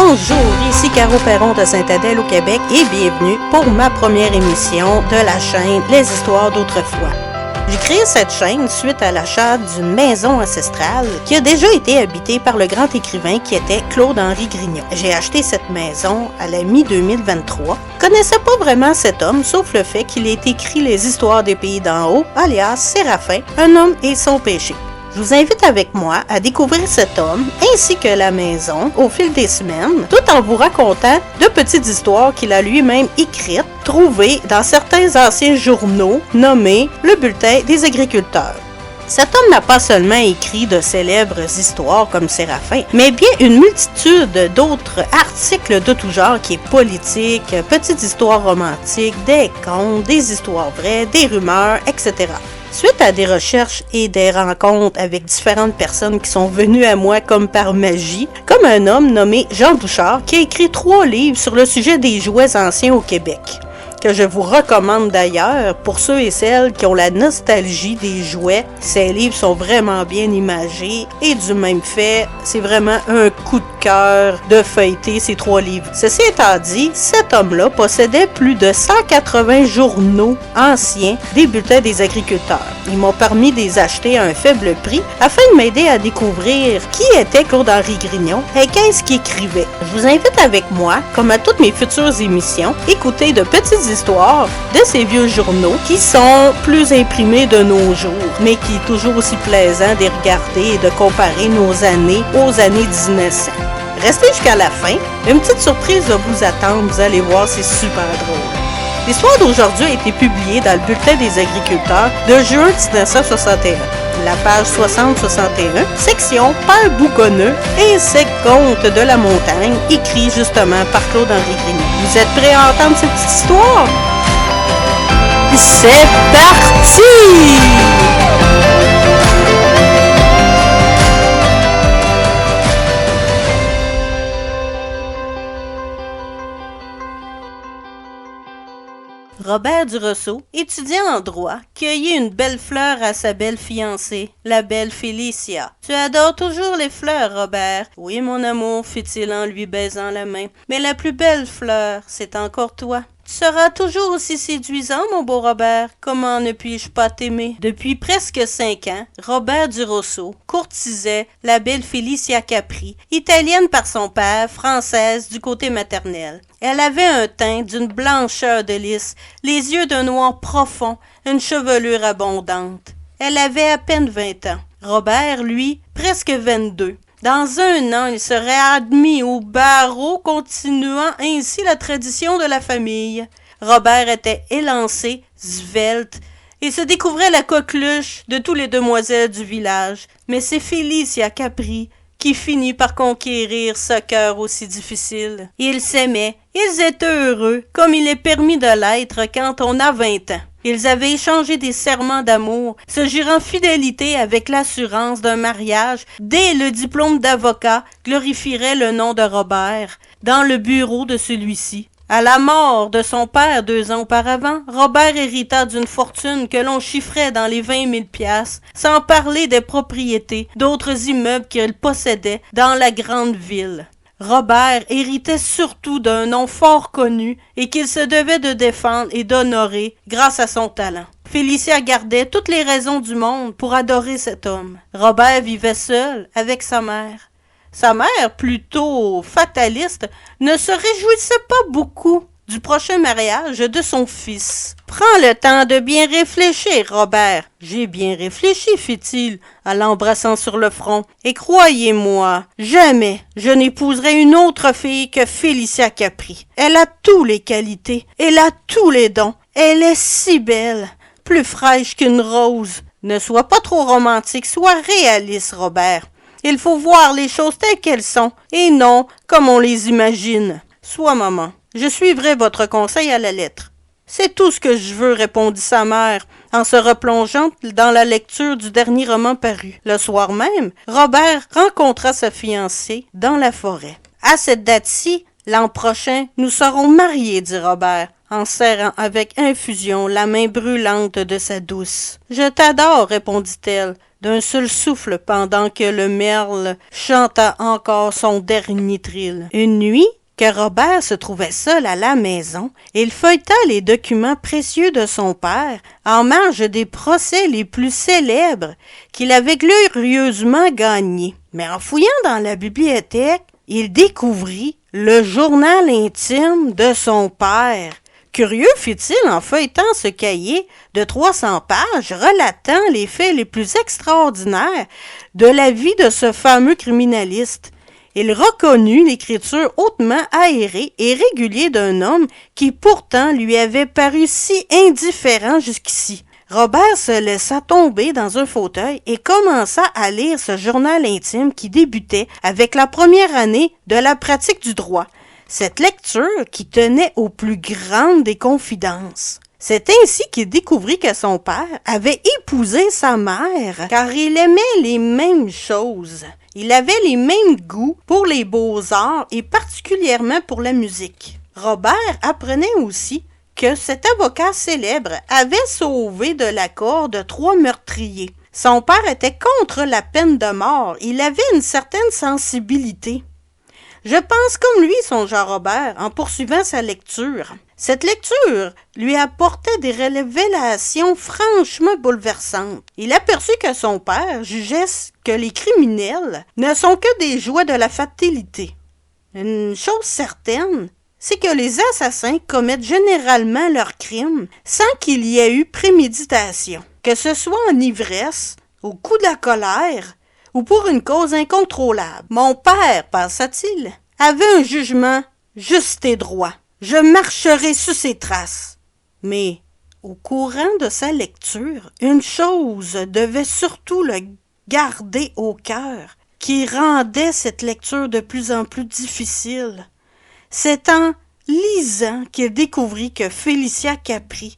Bonjour, ici Caro Perron de Saint-Adèle au Québec et bienvenue pour ma première émission de la chaîne Les Histoires d'autrefois. J'ai créé cette chaîne suite à l'achat d'une maison ancestrale qui a déjà été habitée par le grand écrivain qui était Claude-Henri Grignon. J'ai acheté cette maison à la mi-2023. Je connaissais pas vraiment cet homme, sauf le fait qu'il ait écrit les histoires des pays d'en haut, alias Séraphin, un homme et son péché. Je vous invite avec moi à découvrir cet homme ainsi que la maison au fil des semaines, tout en vous racontant de petites histoires qu'il a lui-même écrites, trouvées dans certains anciens journaux nommés le Bulletin des agriculteurs. Cet homme n'a pas seulement écrit de célèbres histoires comme Séraphin, mais bien une multitude d'autres articles de tout genre qui est politique, petites histoires romantiques, des contes, des histoires vraies, des rumeurs, etc. Suite à des recherches et des rencontres avec différentes personnes qui sont venues à moi comme par magie, comme un homme nommé Jean Bouchard qui a écrit 3 livres sur le sujet des jouets anciens au Québec, que je vous recommande d'ailleurs pour ceux et celles qui ont la nostalgie des jouets. Ces livres sont vraiment bien imagés et du même fait, c'est vraiment un coup de cœur de feuilleter ces 3 livres. Ceci étant dit, cet homme-là possédait plus de 180 journaux anciens des bulletins des agriculteurs. Ils m'ont permis de les acheter à un faible prix afin de m'aider à découvrir qui était Claude-Henri Grignon et qu'est-ce qu'il écrivait. Je vous invite avec moi, comme à toutes mes futures émissions, écouter de petites histoires de ces vieux journaux qui sont plus imprimés de nos jours, mais qui est toujours aussi plaisant de regarder et de comparer nos années aux années 1900. Restez jusqu'à la fin, une petite surprise va vous attendre, vous allez voir, c'est super drôle. L'histoire d'aujourd'hui a été publiée dans le Bulletin des agriculteurs de juin 1961. La page 60-61, section Père Bougonneux et ses contes de la montagne, écrit justement par Claude-Henri Grignon. Vous êtes prêts à entendre cette petite histoire? C'est parti! Robert Duroseau, étudiant en droit, cueillit une belle fleur à sa belle fiancée, la belle Félicia. « Tu adores toujours les fleurs, Robert. »« Oui, mon amour, fit-il en lui baisant la main. Mais la plus belle fleur, c'est encore toi. » « Tu seras toujours aussi séduisant, mon beau Robert. Comment ne puis-je pas t'aimer? » Depuis presque 5 ans, Robert Duroseau courtisait la belle Félicia Capri, italienne par son père, française du côté maternel. Elle avait un teint d'une blancheur de lys, les yeux d'un noir profond, une chevelure abondante. Elle avait à peine 20 ans. Robert, lui, presque 22. Dans 1 an, il serait admis au barreau, continuant ainsi la tradition de la famille. Robert était élancé, svelte, et se découvrait la coqueluche de toutes les demoiselles du village. Mais c'est Félicia Capri qui finit par conquérir ce cœur aussi difficile. Ils s'aimaient, ils étaient heureux, comme il est permis de l'être quand on a 20 ans. Ils avaient échangé des serments d'amour, se jurant fidélité avec l'assurance d'un mariage dès le diplôme d'avocat glorifierait le nom de Robert dans le bureau de celui-ci. À la mort de son père 2 ans auparavant, Robert hérita d'une fortune que l'on chiffrait dans les 20 000 piastres, sans parler des propriétés d'autres immeubles qu'il possédait dans la grande ville. Robert héritait surtout d'un nom fort connu et qu'il se devait de défendre et d'honorer grâce à son talent. Félicia gardait toutes les raisons du monde pour adorer cet homme. Robert vivait seul avec sa mère. Sa mère, plutôt fataliste, ne se réjouissait pas beaucoup du prochain mariage de son fils. « Prends le temps de bien réfléchir, Robert. »« J'ai bien réfléchi, fit-il, en l'embrassant sur le front. Et croyez-moi, jamais je n'épouserai une autre fille que Félicia Capri. Elle a tous les qualités, elle a tous les dons. Elle est si belle, plus fraîche qu'une rose. Ne sois pas trop romantique, sois réaliste, Robert. Il faut voir les choses telles qu'elles sont, et non comme on les imagine. Sois maman. Je suivrai votre conseil à la lettre. » « C'est tout ce que je veux, répondit sa mère, en se replongeant dans la lecture du dernier roman paru. Le soir même, Robert rencontra sa fiancée dans la forêt. « À cette date-ci, l'an prochain, nous serons mariés, dit Robert, en serrant avec infusion la main brûlante de sa douce. « Je t'adore, répondit-elle. d'un seul souffle pendant que le merle chanta encore son dernier trill. Une nuit, que Robert se trouvait seul à la maison, il feuilleta les documents précieux de son père en marge des procès les plus célèbres qu'il avait glorieusement gagnés. Mais en fouillant dans la bibliothèque, il découvrit le journal intime de son père. Curieux fit-il en feuilletant ce cahier de 300 pages relatant les faits les plus extraordinaires de la vie de ce fameux criminaliste. Il reconnut l'écriture hautement aérée et régulière d'un homme qui pourtant lui avait paru si indifférent jusqu'ici. Robert se laissa tomber dans un fauteuil et commença à lire ce journal intime qui débutait avec la première année de la pratique du droit. Cette lecture qui tenait aux plus grandes des confidences. C'est ainsi qu'il découvrit que son père avait épousé sa mère, car il aimait les mêmes choses. Il avait les mêmes goûts pour les beaux-arts et particulièrement pour la musique. Robert apprenait aussi que cet avocat célèbre avait sauvé de la corde 3 meurtriers. Son père était contre la peine de mort. Il avait une certaine sensibilité. Je pense comme lui, songea Robert, en poursuivant sa lecture. Cette lecture lui apportait des révélations franchement bouleversantes. Il aperçut que son père jugeait que les criminels ne sont que des jouets de la fatalité. Une chose certaine, c'est que les assassins commettent généralement leurs crimes sans qu'il y ait eu préméditation, que ce soit en ivresse, au coup de la colère, ou pour une cause incontrôlable. Mon père, pensa-t-il, avait un jugement juste et droit. Je marcherai sur ses traces. Mais, au courant de sa lecture, une chose devait surtout le garder au cœur, qui rendait cette lecture de plus en plus difficile. C'est en lisant qu'il découvrit que Félicia Capri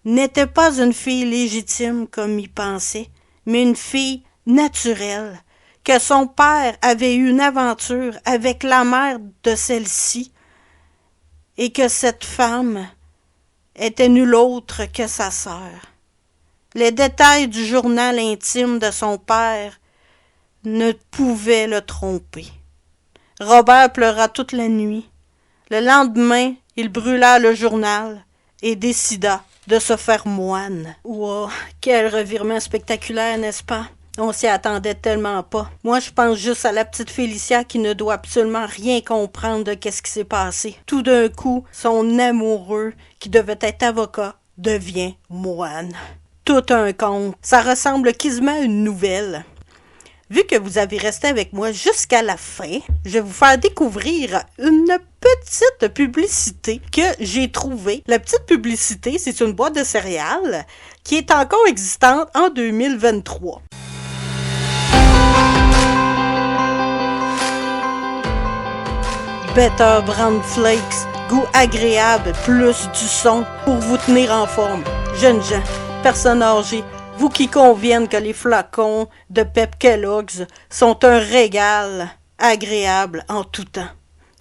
n'était pas une fille légitime comme il pensait, mais une fille naturelle, que son père avait eu une aventure avec la mère de celle-ci, et que cette femme était nulle autre que sa sœur. Les détails du journal intime de son père ne pouvaient le tromper. Robert pleura toute la nuit. Le lendemain, il brûla le journal et décida de se faire moine. Wow, quel revirement spectaculaire, n'est-ce pas? On s'y attendait tellement pas. Moi, je pense juste à la petite Félicia qui ne doit absolument rien comprendre de qu'est-ce qui s'est passé. Tout d'un coup, son amoureux, qui devait être avocat, devient moine. Tout un conte. Ça ressemble quasiment à une nouvelle. Vu que vous avez resté avec moi jusqu'à la fin, je vais vous faire découvrir une petite publicité que j'ai trouvée. La petite publicité, c'est une boîte de céréales qui est encore existante en 2023. Better Brown Flakes, goût agréable, plus du son pour vous tenir en forme. Jeunes gens, personnes âgées, vous qui conviennent que les flacons de Pep Kellogg's sont un régal agréable en tout temps.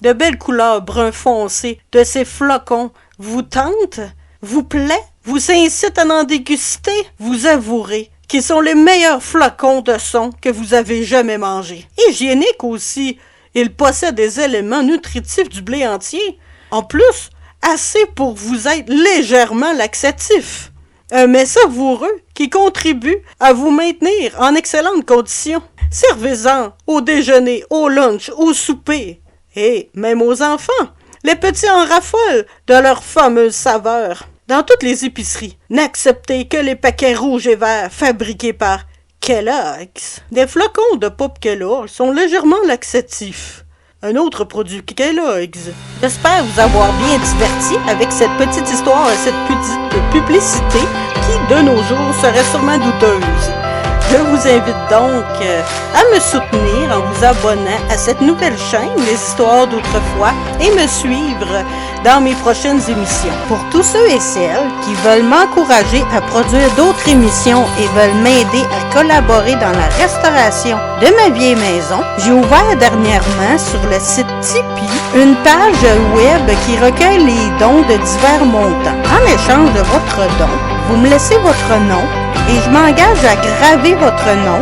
De belles couleurs brun foncé de ces flacons vous tentent, vous plaît, vous incitent à en déguster, vous avouerez qu'ils sont les meilleurs flacons de son que vous avez jamais mangés. Hygiéniques aussi, ils possèdent des éléments nutritifs du blé entier. En plus, assez pour vous être légèrement laxatif. Un mets savoureux qui contribue à vous maintenir en excellentes conditions. Servez-en au déjeuner, au lunch, au souper et même aux enfants. Les petits en raffolent de leur fameuse saveur. Dans toutes les épiceries, n'acceptez que les paquets rouges et verts fabriqués par Kellogg's. Des flocons de pop Kellogg's sont légèrement laxatifs. Un autre produit Kellogg's. J'espère vous avoir bien diverti avec cette petite histoire et cette petite publicité qui, de nos jours, serait sûrement douteuse. Je vous invite donc à me soutenir en vous abonnant à cette nouvelle chaîne, Les Histoires d'Autrefois, et me suivre dans mes prochaines émissions. Pour tous ceux et celles qui veulent m'encourager à produire d'autres émissions et veulent m'aider à collaborer dans la restauration de ma vieille maison, j'ai ouvert dernièrement sur le site Tipeee une page web qui recueille les dons de divers montants. En échange de votre don, vous me laissez votre nom et je m'engage à graver votre nom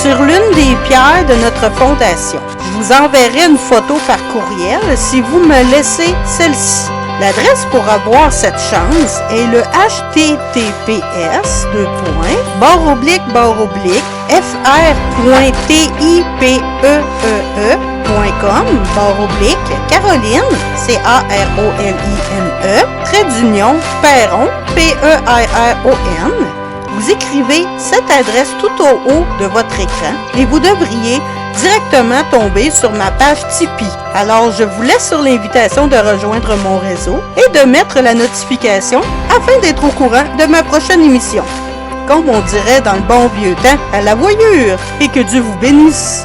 sur l'une des pierres de notre fondation. Je vous enverrai une photo par courriel si vous me laissez celle-ci. L'adresse pour avoir cette chance est le https://fr.tipeee.com/Caroline, Caroline, Perron, Perron. Vous écrivez cette adresse tout au haut de votre écran et vous devriez directement tomber sur ma page Tipeee. Alors, je vous laisse sur l'invitation de rejoindre mon réseau et de mettre la notification afin d'être au courant de ma prochaine émission. Comme on dirait dans le bon vieux temps, à la voyure et que Dieu vous bénisse.